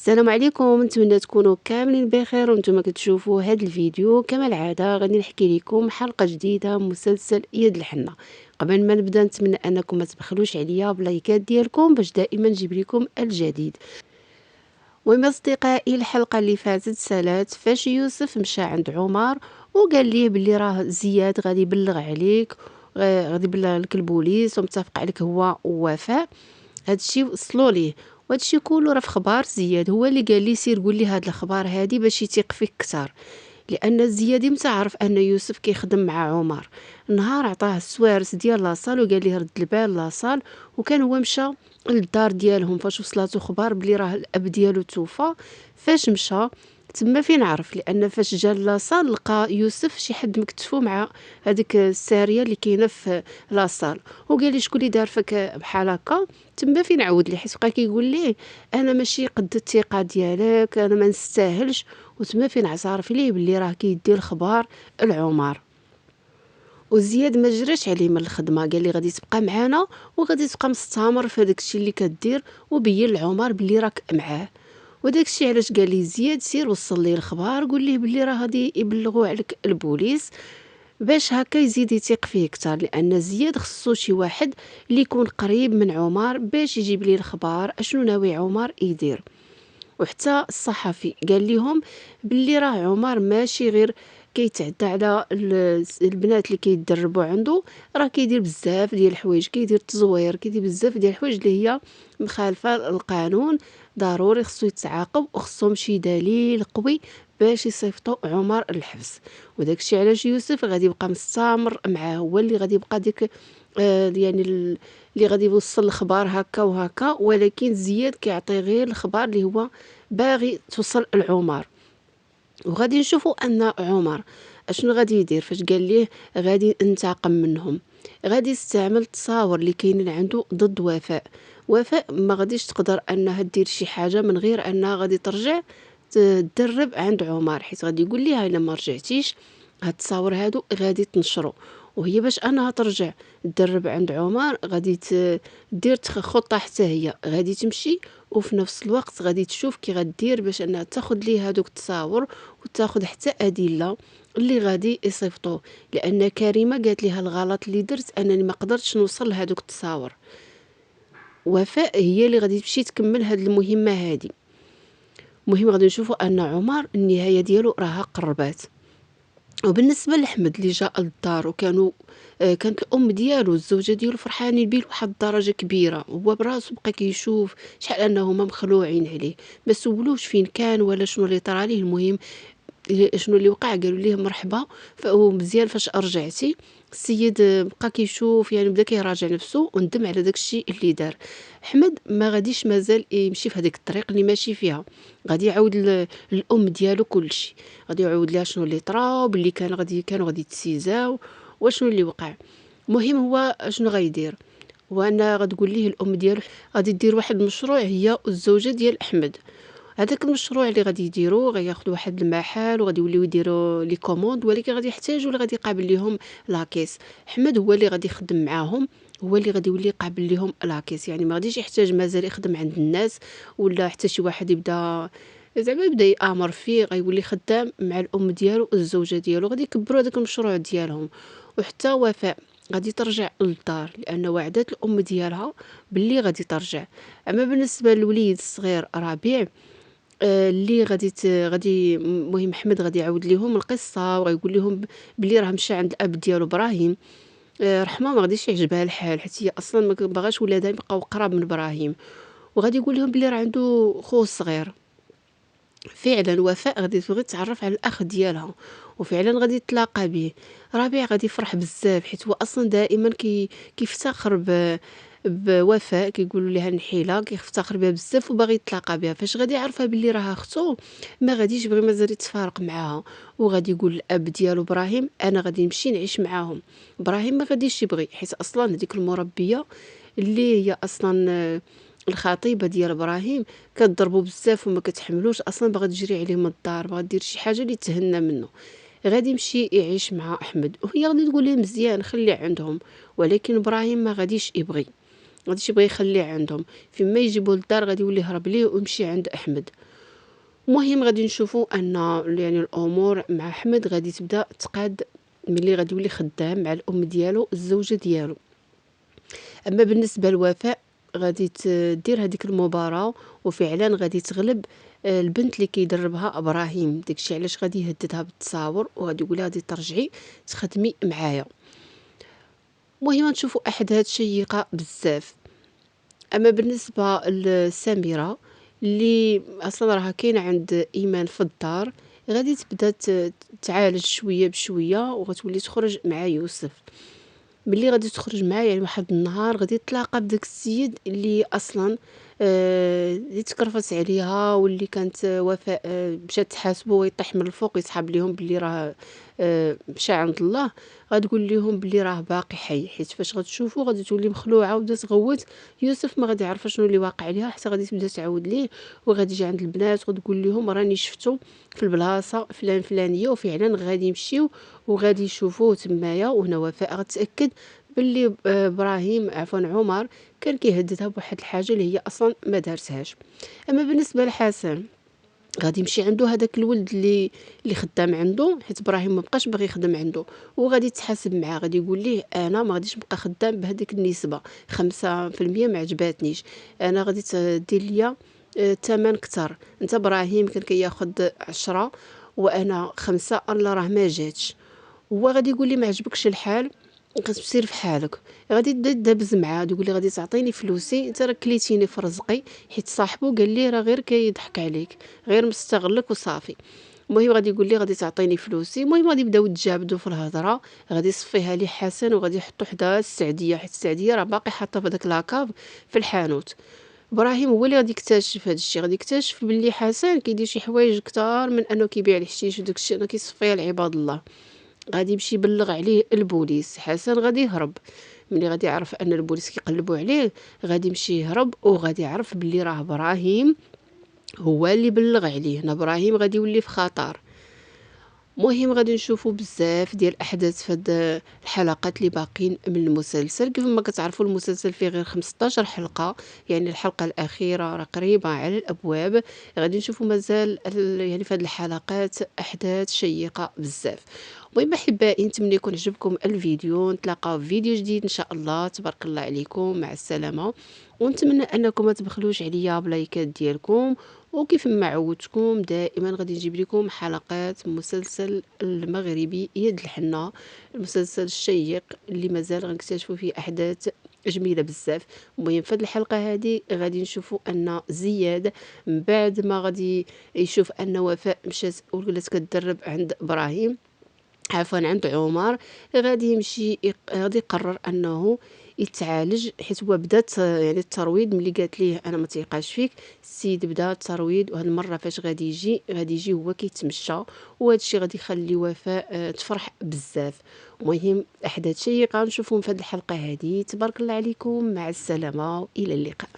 السلام عليكم، نتمنى تكونوا كاملين بخير وانتم كتشوفوا هذا الفيديو. كما العاده غادي نحكي لكم حلقه جديده من مسلسل يد الحنه. قبل ما نبدا نتمنى انكم ما تبخلوش عليا بلايكات ديالكم باش دائما نجيب لكم الجديد. ومن اصدقائي الحلقه اللي فاتت سالات فاش يوسف مشى عند عمر وقال ليه بلي راه زياد غادي يبلغ عليك، غادي يبلغ لك البوليس ومتفق عليك هو ووفاء. هادشي وصلوا ليه، وهادشي كله راه في خبار زياد. هو اللي قال لي سير قول لي هاد الأخبار هادي باش يثيق فيك كتر، لأن زياد متى عرف أن يوسف كيخدم مع عمر. نهار عطاه السوارس ديال لاصال وقال ليه رد البال لاصال، وكان هو مشى للدار ديالهم فاش وصلاتو خبار بلي راه الأب ديالو توفى. فاش مشى تما فين عرف، لأن فاش جا لاصال لقى يوسف شي حد مكتفو مع هذيك السارية اللي كاينة في لاصال، وقال لي شكون اللي دار فيك بحال هكا. تما فين عاود ليه، حيت بقى كيقول ليه انا ماشي قد الثقه ديالك، انا ما نستاهلش. وتما فين اعترف ليه باللي راه كيدي الخبار لعمر. وزياد ما جراش عليه من الخدمه، قال لي غادي تبقى معانا وغادي تبقى مستمر في هذاك الشيء اللي كدير، وبين لعمر باللي راك معاه. وداك الشيء علاش قال لي زياد سير وصل ليه الخبر، قول ليه باللي راه غادي يبلغوا عليك البوليس، باش هكا يزيد يثيق فيه كتر. لان زياد خصو شي واحد اللي يكون قريب من عمر باش يجيب ليه الخبر اشنو ناوي عمر يدير. وحتى الصحفي قال لهم باللي راه عمر ماشي غير كيتعدى على البنات اللي كيدربوا عنده، راه كيدير بزاف ديال الحوايج، كيدير التزوير، كيدير بزاف ديال الحوايج اللي هي مخالفه للقانون. ضروري خصو يتعاقب وخصهم شي دليل قوي باش يصيفطوا عمر للحبس. وداك الشيء علاش يوسف غادي يبقى مستمر معاه، هو اللي غادي يبقى ديك يعني اللي غادي يوصل الخبر هكا وهكا. ولكن زياد كيعطي غير الخبر اللي هو باغي توصل لعمر. وغادي نشوفوا ان عمر اشنو غادي يدير فاش قال ليه غادي انتقم منهم. غادي يستعمل التصاور اللي كاينين عنده ضد وفاء. وفاء ما غاديش تقدر انها دير شي حاجه من غير انها غادي ترجع تدرب عند عمر، حيت غادي يقول ليها الا ما رجعتيش هاد التصاور هادو غادي تنشروا. وهي باش انها ترجع تدرب عند عمر غادي دير خطه حتى هي غادي تمشي، وفي نفس الوقت غادي تشوف كي غدير باش انها تاخذ ليه هذوك التصاور وتاخذ حتى ادله اللي غادي يصيفطوه. لان كريمه قالت ليها الغلط اللي درت انني ما قدرتش نوصل لهذوك التصاور. وفاء هي اللي غادي تمشي تكمل هذه المهمه هذه. المهم غادي نشوفوا ان عمر النهايه ديالو راها قربات. وبالنسبه لأحمد اللي جاء للدار وكانوا كانت الام ديالو الزوجه ديالو فرحانين بيه لواحد الدرجه كبيره، هو براسو بقى كيشوف شحال انهما مخلوعين عليه، ما سولوش فين كان ولا شنو اللي طرا ليه. المهم شنو اللي وقع قالوا ليه مرحبا فهو مزيان. فاش رجعتي السيد بقى كيشوف، يعني بدا كيراجع نفسه وندم على داك الشيء اللي دار. احمد ما غاديش مازال يمشي في هذيك الطريق اللي ماشي فيها، غادي يعاود للام ديالو كل شيء، غادي يعاود لها شنو اللي طرا وباللي كانوا غادي يتسيزاو وشنو اللي وقع. المهم هو شنو غايدير، وانا غتقول ليه الام ديالو غادي دير واحد المشروع هي والزوجه ديال احمد. هذاك المشروع اللي غادي يديروا غياخذ واحد المحل وغادي يوليو يديروا لي كوموند، ولكن غادي يحتاجوا اللي غادي يقابل لهم لاكيس. احمد هو اللي غادي يخدم معاهم، هو اللي غادي يولي يقابل لهم لاكيس، يعني ما غاديش يحتاج مازال يخدم عند الناس ولا حتى شي واحد يبدا زعما يبدا يامر فيه. غيولي خدام مع الام ديالو والزوجه ديالو، غادي يكبروا هذاك المشروع ديالهم. وحتى وفاء غادي ترجع للدار لان وعدت الام ديالها باللي غادي ترجع. اما بالنسبه للوليد الصغير ربيع اللي غادي المهم احمد غادي يعاود ليهم القصه وغيقول لهم بلي راه مشى عند الاب ديالو ابراهيم. رحمه ما غاديش يعجبها الحال حيت هي اصلا ما باغاش ولادها يبقاو قراب من ابراهيم، وغادي يقول لهم بلي راه عنده خو صغير. فعلا وفاء غادي تبغي تعرف على الاخ ديالها وفعلا غادي تلاقى به. ربيع غادي يفرح بزاف حيت هو اصلا دائما كيفتخر بوفاء، كيقولوا لها نحيله كيفتخر بها بزاف وباغي يتلاقى بها. فاش غادي يعرفها باللي راها اختو ما غاديش يبغي مازال يتفارق معاها، وغادي يقول للاب ديالو ابراهيم انا غادي نمشي نعيش معاهم. ابراهيم ما غاديش يبغي حيت اصلا هذيك المربيه اللي هي اصلا الخطيبه ديال ابراهيم كتضربو بزاف وما كتحملوش، اصلا باغا تجري عليه من الدار، باغا دير شي حاجه اللي تهنى منه. غادي يمشي يعيش مع احمد وهي غادي تقول ليه مزيان خليه عندهم، ولكن ابراهيم ما غاديش يبغي يخليه عندهم. فيما يجيبوا للدار غادي يولي يهرب ليه ويمشي عند احمد. المهم غادي نشوفوا أن يعني الأمور مع أحمد غادي تبدا تقاد ملي غادي يولي خدام مع الأم ديالو الزوجة ديالو. أما بالنسبة لوفاء غادي دير هاديك المباراة وفعلًا غادي تغلب البنت اللي كيدربها إبراهيم، داكشي علاش غادي يهددها بالتصاور وغادي يقول لها غادي ترجعي تخدمي معايا. المهم غنشوفوا أحداث شيقة بزاف. أما بالنسبة لسميرة اللي أصلًا راها كاينة عند إيمان في الدار، غادي تبدا تعالج شوية بشوية وغتولي تخرج مع يوسف. ملي غادي تخرج معاه يعني واحد النهار غادي تلاقى بداك السيد اللي اصلا اللي تكرفت عليها واللي كانت وفاء مشات تحاسبه ويطيح من الفوق يسحب ليهم باللي راه مشى عند الله. غتقول لهم باللي راه باقي حي، حيت فاش غتشوفو غادي تولي مخلوعه وبدا تغوت. يوسف ما غادي يعرف شنو اللي واقع ليها حتى غادي تبدا تعاود ليه، وغادي يجي عند البنات وتقول لهم راني شفتو في البلاصه فلان فلانيه، وفعلا غادي يمشيو وغادي يشوفوه تمايا. وهنا وفاء غتاكد باللي ابراهيم عفوا عمر كان كيهددها بواحد الحاجه اللي هي اصلا ما دارتهاش. اما بالنسبه لحسن غادي يمشي عنده هذاك الولد اللي خدام عنده، حيت ابراهيم ما بقاش باغي يخدم عنده، وغادي يتحاسب معاه. غادي يقول ليه انا ما غاديش نبقى خدام بهذيك النسبه 5% ما عجباتنيش، انا غادي تدير ليا الثمن كتر. انت ابراهيم كان كياخذ 10 وانا 5، الله راه ما جاتش. هو غادي يقول لي ما عجبكش الحال كتسير في حالك. غادي يبدا يدابز معاه يقول لي غادي تعطيني فلوسي، انت راه كليتيني في رزقي، حيت صاحبو قال لي راه غير كيضحك عليك، غير مستغلك وصافي. المهم غادي يقول لي غادي تعطيني فلوسي. المهم غادي يبداو يتجابدوا في الهضره. غادي يصفيها لي حسن وغادي يحطوا حداها السعديه، حيت السعديه راه باقي حاطه في داك لاكاف في الحانوت. ابراهيم هو اللي غادي يكتشف هذا الشيء، غادي يكتشف باللي حسن كيدير شي حوايج كتار من انه كيبيع الحشيش وداك الشيء انا كيصفيها لعباد الله. غادي يمشي يبلغ عليه البوليس. حسن غادي يهرب، ملي غادي يعرف ان البوليس كيقلبوا عليه غادي يمشي يهرب، وغادي يعرف باللي راه ابراهيم هو اللي بلغ عليه. هنا ابراهيم غادي يولي في خطر. مهم غادي نشوفوا بزاف ديال الاحداث في هاد الحلقات اللي باقين من المسلسل. كيف ما كتعرفوا المسلسل فيه غير 15 حلقه، يعني الحلقه الاخيره راه قريبه على الابواب. غادي نشوفوا مازال يعني في هاد الحلقات احداث شيقه بزاف. المهم احبائي نتمنى يكون عجبكم الفيديو، نتلاقاو في فيديو جديد ان شاء الله. تبارك الله عليكم، مع السلامه. ونتمنى انكم ما تبخلوش عليا بلايكات ديالكم، وكيف ما عودتكم دائما غادي نجيب لكم حلقات مسلسل المغربي يد الحنة، المسلسل الشيق اللي مازال غنكتشفوا فيه احداث جميله بزاف. المهم في هذه الحلقه هذه غادي نشوفوا ان زياد من بعد ما غادي يشوف ان وفاء مشات ولات كتدرب عند ابراهيم عفوا عند عمر، غادي يمشي غادي يقرر انه يتعالج، حيت هو بدا يعني الترويض. ملي قالت ليه انا ما تيقاش فيك، السيد بدا الترويض. وهاد المره فاش غادي يجي هو كيتمشى، وهذا الشيء غادي يخلي وفاء تفرح بزاف. المهم احداث شيقه نشوفهم في هذه الحلقه هذه. تبارك الله عليكم، مع السلامه، الى اللقاء.